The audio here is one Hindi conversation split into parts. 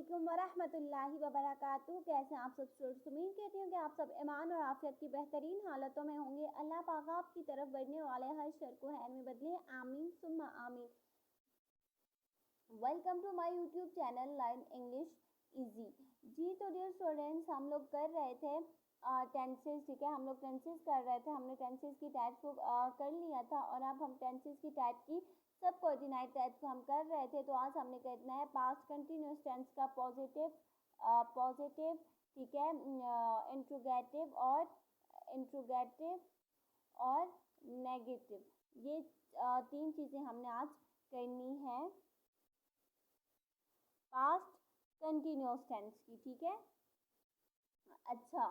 अस्सलामुअलैकुम वरहमतुल्लाहि वबरकातुहू। कैसे हैं आप सब स्टूडेंट्स? उम्मीद करती हूँ कि आप सब ईमान और आफियत की बेहतरीन हालतों में होंगे। अल्लाह पाक आपकी तरफ बढ़ने वाले हर शर को खैर में बदले, आमीन सुम्मा आमीन। Welcome to my YouTube channel learn English easy. जी तो डियर स्टूडेंट्स, हम लोग कर रहे थे टेंसेस। ठीक है, हम लोग टेंसेस कर रहे थे। हमने टेंसेस की टाइप्स को कर लिया था और अब हम टेंसेस की टाइप की सब कोऑर्डिनेट टाइप्स को हम कर रहे थे। तो आज हमने करना है पास्ट कंटिन्यूस टेंस का पॉजिटिव, ठीक है, इंट्रोगेटिव और नेगेटिव। ये तीन चीज़ें हमने आज करनी है पास्ट कंटिन्यूस टेंस की। ठीक है, अच्छा,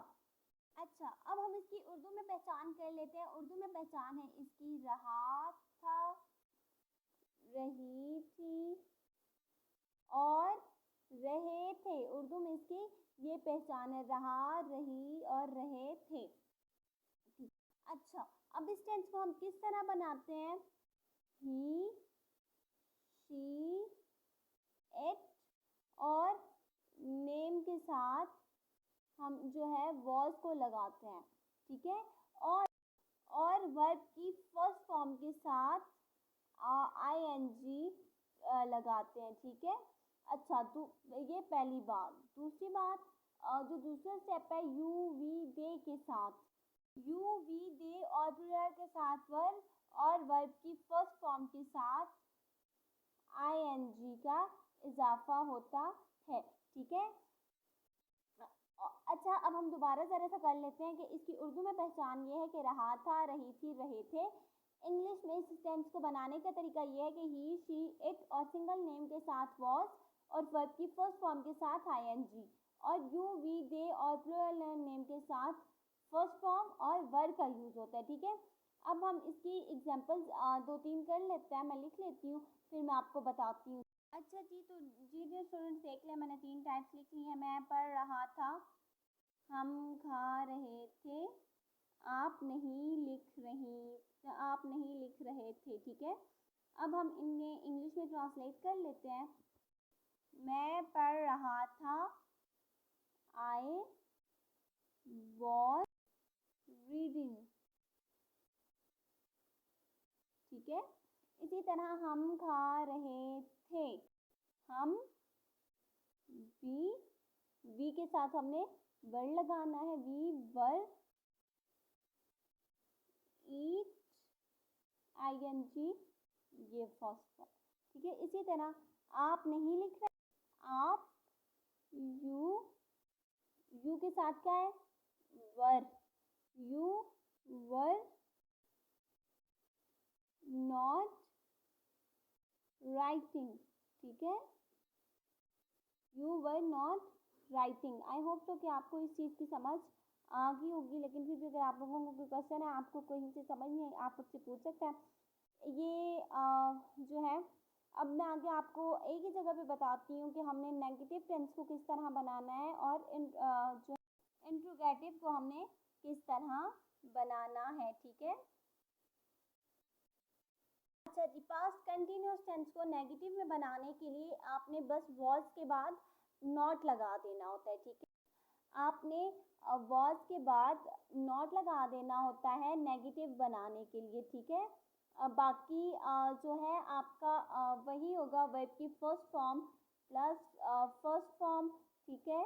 अब हम इसकी उर्दू में पहचान कर लेते हैं। उर्दू में पहचान है इसकी रहा था, रही थी और रहे थे। उर्दू में इसकी ये पहचान है, रहा, रही और रहे थे। अच्छा, अब इस टेंस को हम किस तरह बनाते हैं? ही, शी, इट और नेम के साथ हम जो है वॉज को लगाते हैं। ठीक है, और वर्ब की फर्स्ट फॉर्म के साथ ING लगाते हैं। ठीक है, अच्छा, तो ये पहली बात। दूसरी बात, जो दूसरा स्टेप है यू वी दे के साथ, यू वी दे और प्लूरल के साथ वर्ब और वर्ब की फर्स्ट फॉर्म के साथ ING का इजाफा होता है। ठीक है, अच्छा, अब हम दोबारा ज़रा सा कर लेते हैं कि इसकी उर्दू में पहचान ये है कि रहा था, रही थी, रहे थे। इंग्लिश में इस टेंस को बनाने का तरीका ये है कि ही, शी, इट और सिंगल नेम के साथ वॉज और वर्ब की फर्स्ट फॉर्म के साथ ING और यू वी दे और प्लूरल नेम के साथ फर्स्ट फॉर्म और वर्ब का यूज़ होता है। ठीक है, अब हम इसकी एग्जांपल्स 2-3 कर लेते हैं। मैं लिख लेती हूँ, फिर मैं आपको बताती हूँ। अच्छा जी, तो जी डियर स्टूडेंट्स देख लें, मैंने 3 टाइप्स लिख ली हैं। मैं पढ़ रहा था, हम खा रहे थे, आप नहीं लिख रहे थे। ठीक है, अब हम इन्हें इंग्लिश में ट्रांसलेट कर लेते हैं। मैं पढ़ रहा था, आई वॉज रीडिंग। ठीक है, इसी तरह हम खा रहे थे, हम वी के साथ हमने वर लगाना है, वी वर ईट ING, ये फर्स्ट फॉर्म। ठीक है, इसी तरह आप नहीं लिख रहे, आप यू के साथ क्या है? वर, यू वर नॉट राइटिंग। ठीक है, you were not writing. I hope तो कि आपको इस चीज़ की समझ आ गई होगी, लेकिन फिर भी अगर आप लोगों को कोई क्वेश्चन है, आपको कहीं से समझ नहीं, आप मुझसे पूछ सकते हैं। ये जो है, अब मैं आगे आपको एक ही जगह पे बताती हूँ कि हमने नेगेटिव टेंस को किस तरह बनाना है और जो इंट्रोगेटिव को हमने किस तरह बनाना है। ठीक है, अच्छा जी, पास्ट कंटिन्यूस टेंस को नेगेटिव में बनाने के लिए आपने बस वॉज के बाद नॉट लगा देना होता है। ठीक है, आपने वॉज के बाद नॉट लगा देना होता है नेगेटिव बनाने के लिए। ठीक है, बाकी जो है आपका वही होगा, वर्ब की first form plus first form. ठीक है,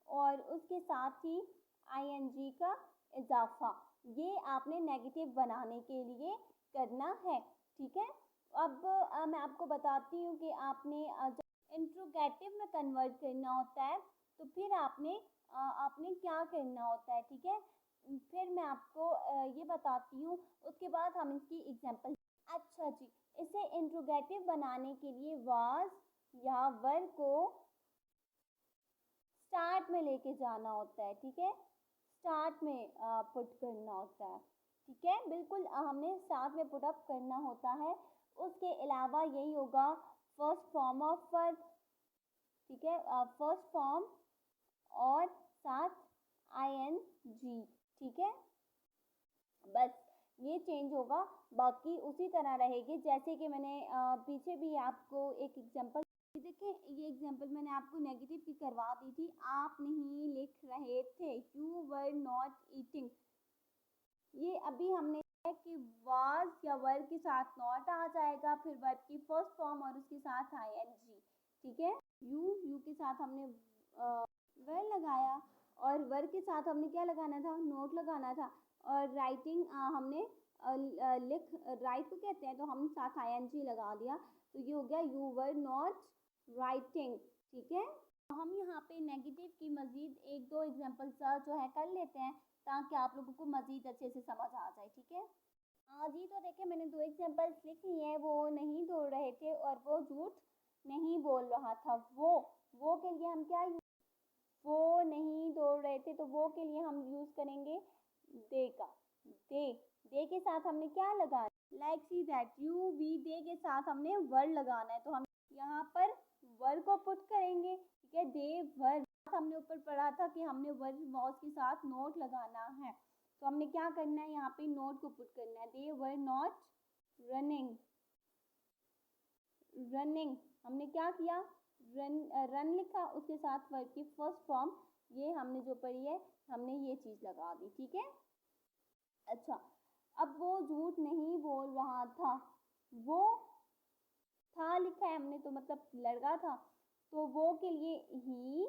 और उसके साथ ही ING का इजाफा, ये आपने नेगेटिव बनाने के लिए करना है। ठीक है, अब मैं आपको बताती हूँ कि आपने जब इंट्रोगेटिव में कन्वर्ट करना होता है तो फिर आपने क्या करना होता है। ठीक है, फिर मैं आपको ये बताती हूँ, उसके बाद हम इसकी एग्जांपल। अच्छा जी, इसे इंट्रोगेटिव बनाने के लिए वाज या वर को स्टार्ट में लेके जाना होता है। ठीक है, स्टार्ट में पुट करना होता है। ठीक है, बिल्कुल हमने स्टार्ट में पुट अप करना होता है। उसके अलावा यही होगा फर्स्ट फॉर्म ऑफ वर्ब। ठीक है, फर्स्ट फॉर्म और साथ ING। ठीक है, बस ये चेंज होगा, बाकी उसी तरह रहेगी जैसे कि मैंने पीछे भी आपको एक एग्जांपल देखिए ये एग्जांपल मैंने आपको नेगेटिव की करवा दी थी, आप नहीं लिख रहे थे, यू वर नॉट ईटिंग। ये अभी हमने है कि वाज या वर के साथ नॉट आ जाएगा, फिर वर्ब की फर्स्ट फॉर्म और उसके साथ आईएनजी, ठीक है। यू के साथ हमने वर लगाया और वर के साथ हमने क्या लगाना था, नोट लगाना था। और राइटिंग हमने लिख राइट को कहते हैं, तो हम साथ आईएनजी लगा दिया, तो ये हो गया यू वर नॉट राइटिंग, ठीक है। हम यहाँ पे नेगेटिव की मजीद एक दो एग्जांपल जो है कर लेते हैं, ताकि आप लोगों को मजीद अच्छे से समझ आ जाए, ठीक है। जी तो देखिए मैंने दो एग्जांपल्स लिख लिए हैं, वो नहीं दौड़ रहे थे और वो झूठ नहीं बोल रहा था। वो के लिए हम क्या, वो नहीं दौड़ रहे थे, तो वो के लिए हम यूज करेंगे दे का। दे के साथ हमने क्या लगाना, like see that, you we they के साथ हमने वर लगाना है, तो हम यहाँ पर वर को पुट करेंगे, ठीक है। दे वर, हमने ऊपर पढ़ा था कि हमने वर वॉज के साथ नोट लगाना है, तो हमने क्या करना है, यहाँ पे नोट को पुट करना है। दे वर नॉट रनिंग, रनिंग हमने क्या किया, रन लिखा, उसके साथ वर्ब की फर्स्ट फॉर्म ये हमने जो पढ़ी है, हमने ये चीज लगा दी, ठीक है। अच्छा, अब वो झूठ नहीं बोल रहा था, वो था लिखा है हमने, तो मतलब लड़का था, तो वो के लिए ही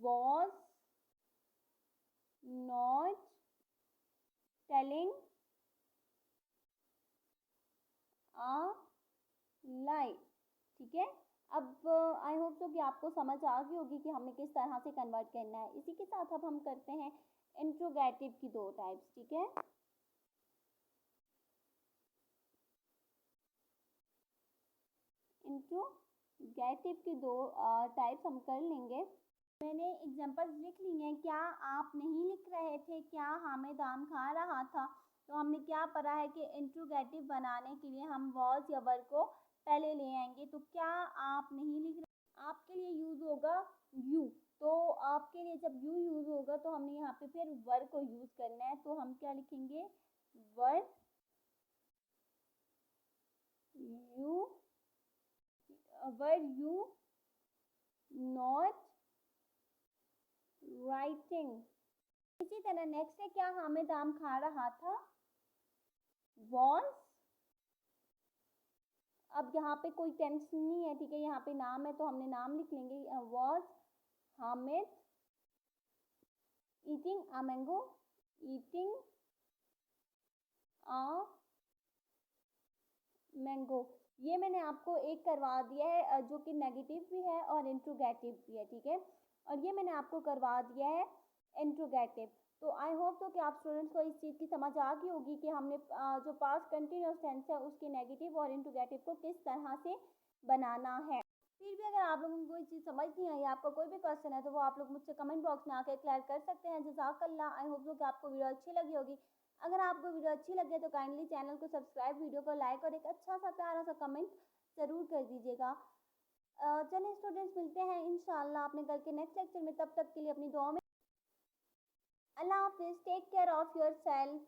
was not telling a lie, ठीक है। अब आई होप सो कि आपको समझ आ गई होगी कि हमें किस तरह से कन्वर्ट करना है। इसी के साथ अब हम करते हैं इंट्रोगेटिव की दो टाइप्स, ठीक है। इंट्रोगेटिव की दो टाइप्स हम कर लेंगे। मैंने एग्जांपल्स लिख ली हैं, क्या आप नहीं लिख रहे थे, क्या हामिद आम खा रहा था। तो हमने क्या पढ़ा है कि इंट्रोगेटिव बनाने के लिए हम वॉज या वर को पहले ले आएंगे, तो क्या आप नहीं लिख रहे, आपके लिए यूज होगा यू, तो आपके लिए जब यू यूज होगा तो हमने यहाँ पे फिर वर को यूज करना है, तो हम क्या लिखेंगे, were you, were you not writing. इसी तरह नेक्स्ट है, क्या हामिद आम खा रहा था, वॉज, अब यहाँ पे कोई टेंस नहीं है, ठीक है, यहाँ पे नाम है तो हमने नाम लिख लेंगे, was Hamid eating a mango, eating a mango. ये मैंने आपको एक करवा दिया है जो कि नेगेटिव भी है और इंट्रोगेटिव भी है, ठीक है। और ये मैंने आपको करवा दिया है इंट्रोगेटिव। तो आई होप तो कि आप स्टूडेंट्स को इस चीज़ की समझ आ गई होगी कि हमने जो पास्ट कंटिन्यूअस टेंस है उसके नेगेटिव और इंट्रोगेटिव को किस तरह से बनाना है। फिर भी अगर आप लोगों को कोई चीज़ समझ नहीं आई, आपका कोई भी क्वेश्चन है, तो वो आप लोग मुझसे कमेंट बॉक्स में आकर क्लियर कर सकते हैं। जज़ाकल्लाह। आई होप कि आपको वीडियो अच्छी लगी होगी। अगर आपको वीडियो अच्छी लगे तो काइंडली चैनल को सब्सक्राइब, वीडियो को लाइक और एक अच्छा सा प्यारा सा कमेंट ज़रूर कर दीजिएगा। चलिए स्टूडेंट्स, मिलते हैं इंशाल्लाह अपने कल के नेक्स्ट लेक्चर में। तब तक के लिए अपनी दुआ में, अल्लाह हाफिज़, take care of your self.